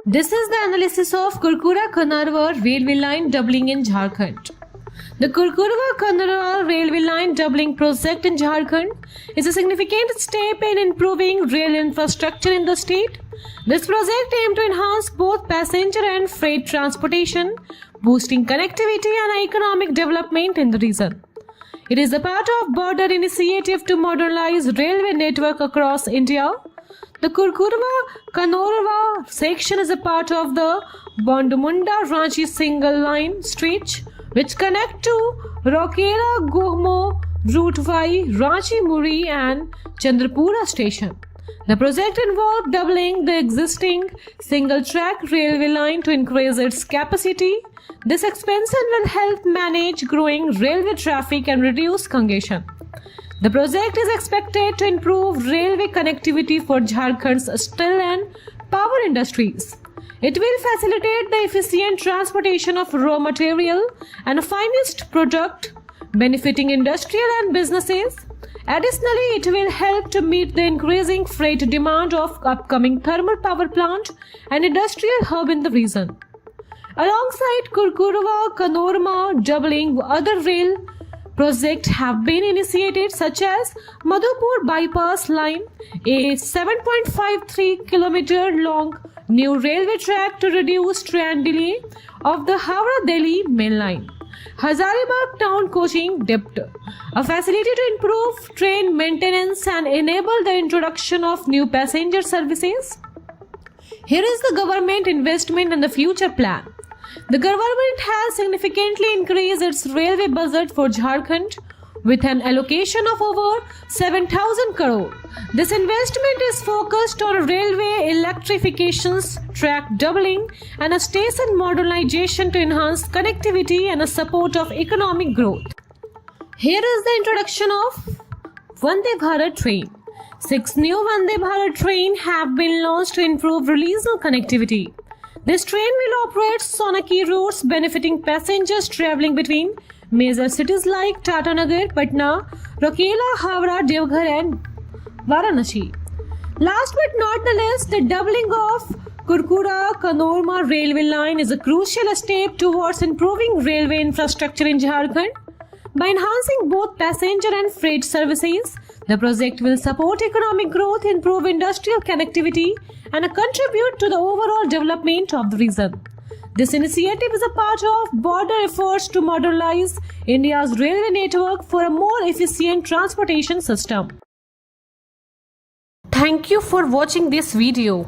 This is the analysis of Kurkura-Kanarwa railway line doubling in Jharkhand. The Kurkura-Kanarwa railway line doubling project in Jharkhand is a significant step in improving rail infrastructure in the state. This project aims to enhance both passenger and freight transportation, boosting connectivity and economic development in the region. It is a part of broader initiative to modernize railway network across India. The Kurkura-Kanarwa section is a part of the Bondmunda-Ranchi single line stretch, which connect to Rourkela-Gohmo Route Y, Ranchi-Muri and Chandrapura station. The project involved doubling the existing single-track railway line to increase its capacity. This expansion will help manage growing railway traffic and reduce congestion. The project is expected to improve railway connectivity for Jharkhand's steel and power industries. It will facilitate the efficient transportation of raw material and finest product, benefiting industrial and businesses. Additionally, it will help to meet the increasing freight demand of upcoming thermal power plant and industrial hub in the region. Alongside Kurkura-Kanarwa doubling, other rail projects have been initiated such as Madhupur Bypass Line, a 7.53 km long new railway track to reduce train delay of the Howrah-Delhi main line. Hazaribagh Town Coaching Depot, a facility to improve train maintenance and enable the introduction of new passenger services. Here is the government investment and the future plan. The government has significantly increased its railway budget for Jharkhand with an allocation of over 7,000 crore. This investment is focused on railway electrifications, track doubling, and a station modernization to enhance connectivity and a support of economic growth. Here is the introduction of Vande Bharat train. 6 new Vande Bharat trains have been launched to improve regional connectivity. This train will operate on key routes benefiting passengers traveling between major cities like Tatanagar, Patna, Rourkela, Howrah, Devghar and Varanasi. Last but not the least, the doubling of Kurkura-Kanarwa railway line is a crucial step towards improving railway infrastructure in Jharkhand. By enhancing both passenger and freight services, the project will support economic growth, improve industrial connectivity, and contribute to the overall development of the region. This initiative is a part of broader efforts to modernize India's railway network for a more efficient transportation system. Thank you for watching this video.